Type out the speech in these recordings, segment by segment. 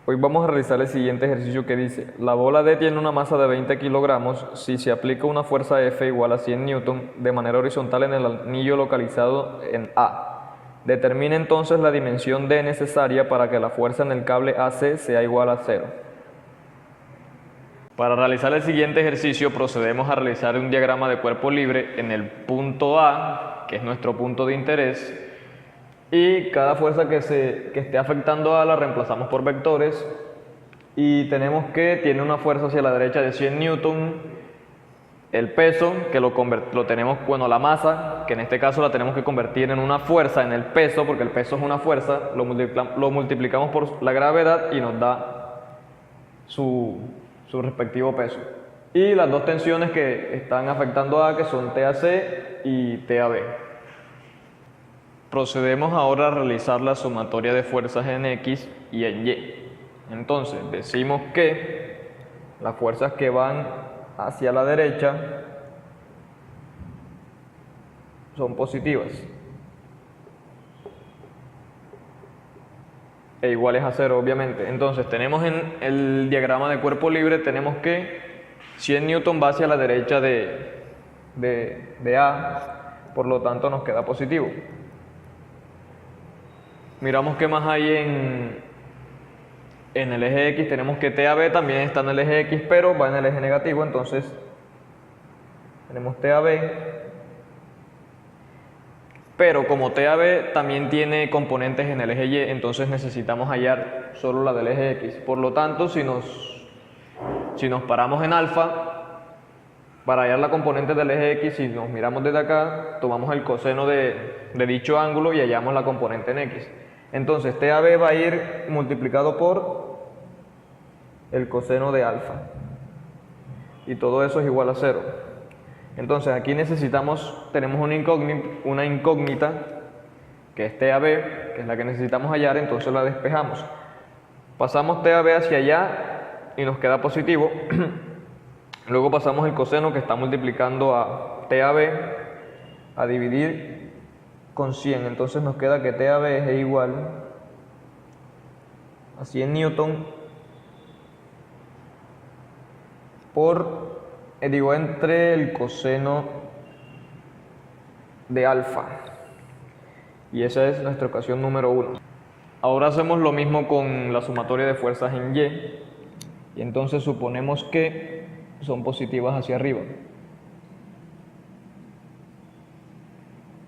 Hoy vamos a realizar el siguiente ejercicio que dice: la bola D tiene una masa de 20 kilogramos si se aplica una fuerza F igual a 100 newton de manera horizontal en el anillo localizado en A. Determine entonces la dimensión D necesaria para que la fuerza en el cable AC sea igual a 0. Para realizar el siguiente ejercicio procedemos a realizar un diagrama de cuerpo libre en el punto A, que es nuestro punto de interés, y cada fuerza que esté afectando a la reemplazamos por vectores, y tenemos que tiene una fuerza hacia la derecha de 100 newton, el peso que lo tenemos, bueno, la masa, que en este caso la tenemos que convertir en una fuerza, en el peso, porque el peso es una fuerza, lo multiplicamos por la gravedad y nos da su respectivo peso. Y las dos tensiones que están afectando a, que son TAC y TAB. Procedemos ahora a realizar la sumatoria de fuerzas en X y en Y. Entonces, decimos que las fuerzas que van hacia la derecha son positivas e iguales a 0, obviamente. Entonces, tenemos en el diagrama de cuerpo libre, tenemos que 100 newton va hacia la derecha de A, por lo tanto nos queda positivo. Miramos qué más hay en el eje X. Tenemos que TAB también está en el eje X, pero va en el eje negativo, entonces tenemos TAB, pero como TAB también tiene componentes en el eje Y, entonces necesitamos hallar solo la del eje X. Por lo tanto, si nos paramos en alfa, para hallar la componente del eje X, si nos miramos desde acá, tomamos el coseno de dicho ángulo y hallamos la componente en X. Entonces TAB va a ir multiplicado por el coseno de alfa, y todo eso es igual a 0. Entonces aquí tenemos una incógnita, que es TAB, que es la que necesitamos hallar, entonces la despejamos. Pasamos TAB hacia allá y nos queda positivo. Luego pasamos el coseno que está multiplicando a TAB a dividir con 100, entonces nos queda que TAB es igual a 100 newton entre el coseno de alfa, y esa es nuestra ecuación número 1. Ahora hacemos lo mismo con la sumatoria de fuerzas en y entonces suponemos que son positivas hacia arriba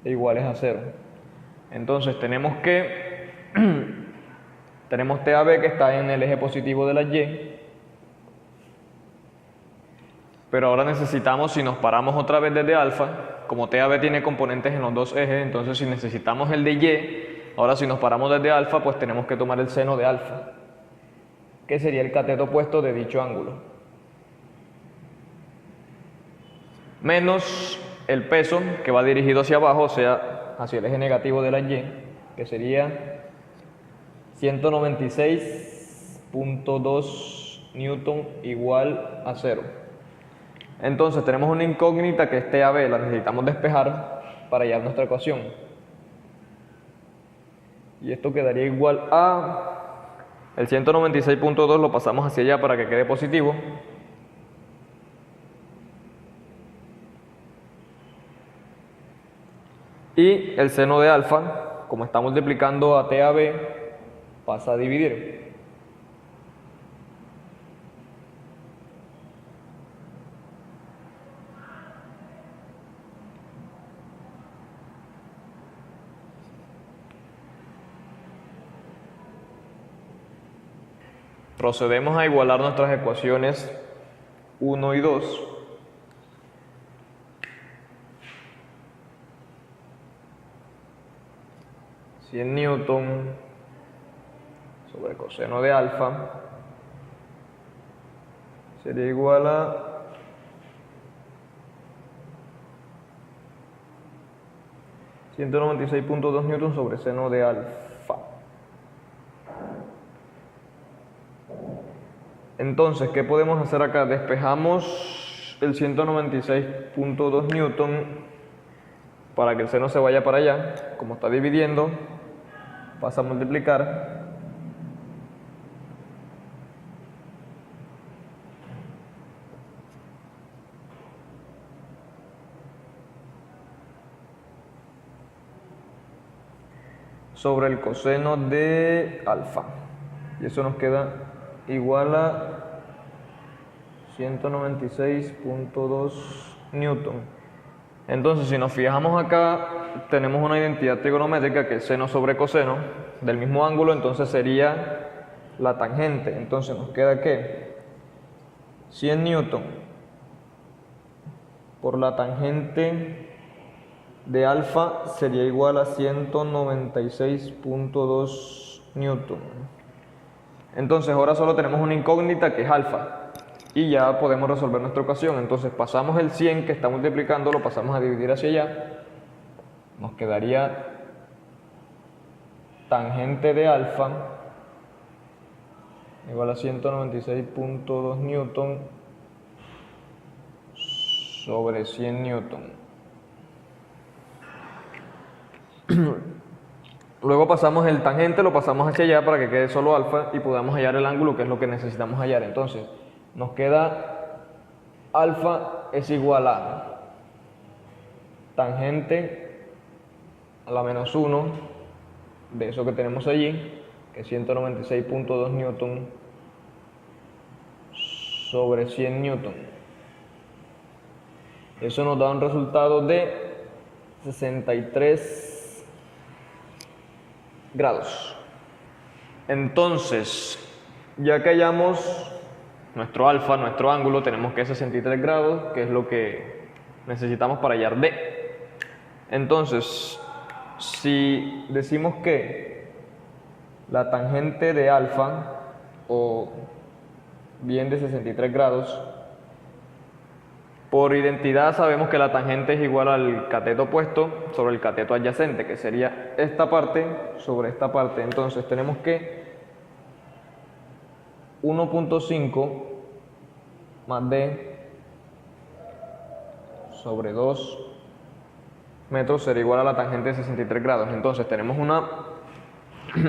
e iguales a 0. Entonces tenemos TAB que está en el eje positivo de la Y, pero ahora necesitamos, si nos paramos otra vez desde alfa, como TAB tiene componentes en los dos ejes, entonces si necesitamos el de Y, ahora si nos paramos desde alfa, pues tenemos que tomar el seno de alfa, que sería el cateto opuesto de dicho ángulo, menos el peso que va dirigido hacia abajo, o sea, hacia el eje negativo de la Y, que sería 196.2 newton igual a 0. Entonces tenemos una incógnita que es TAB, la necesitamos despejar para hallar nuestra ecuación. Y esto quedaría igual a el 196.2, lo pasamos hacia allá para que quede positivo. Y el seno de alfa, como está multiplicando a TAB, pasa a dividir. Procedemos a igualar nuestras ecuaciones 1 y 2. Newton sobre coseno de alfa sería igual a 196.2 newton sobre seno de alfa. Entonces, ¿qué podemos hacer acá? Despejamos el 196.2 newton para que el seno se vaya para allá. Como está dividiendo, pasa a multiplicar sobre el coseno de alfa. Y eso nos queda igual a 196.2 newton. Entonces, si nos fijamos acá, tenemos una identidad trigonométrica que es seno sobre coseno del mismo ángulo, entonces sería la tangente. Entonces nos queda que 100 newton por la tangente de alfa sería igual a 196.2 newton. Entonces ahora solo tenemos una incógnita que es alfa. Y ya podemos resolver nuestra ecuación. Entonces pasamos el 100 que está multiplicando, lo pasamos a dividir hacia allá. Nos quedaría tangente de alfa igual a 196.2 newton sobre 100 newton. Luego pasamos el tangente, lo pasamos hacia allá para que quede solo alfa y podamos hallar el ángulo, que es lo que necesitamos hallar. Entonces nos queda alfa es igual a tangente a la menos 1 de eso que tenemos allí, que es 196.2 newton sobre 100 newton. Eso nos da un resultado de 63 grados. Entonces, ya que hallamos nuestro alfa, nuestro ángulo, tenemos que 63 grados, que es lo que necesitamos para hallar D. Entonces, si decimos que la tangente de alfa, o bien de 63 grados, por identidad sabemos que la tangente es igual al cateto opuesto sobre el cateto adyacente, que sería esta parte sobre esta parte. Entonces tenemos que 1.5 más D sobre 2 metros será igual a la tangente de 63 grados. Entonces tenemos una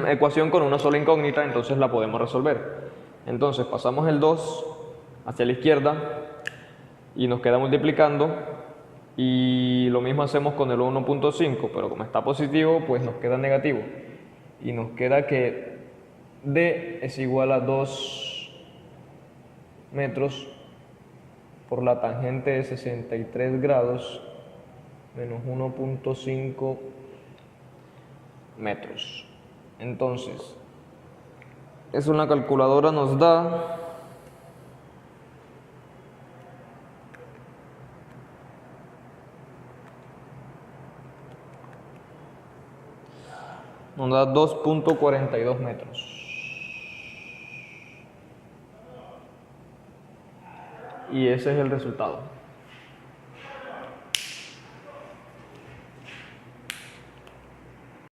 ecuación con una sola incógnita, entonces la podemos resolver. Entonces pasamos el 2 hacia la izquierda y nos queda multiplicando, y lo mismo hacemos con el 1.5, pero como está positivo pues nos queda negativo y nos queda que D es igual a 2 metros por la tangente de 63 grados menos 1.5 metros. Entonces, eso en la calculadora nos da 2.42 metros. Y ese es el resultado.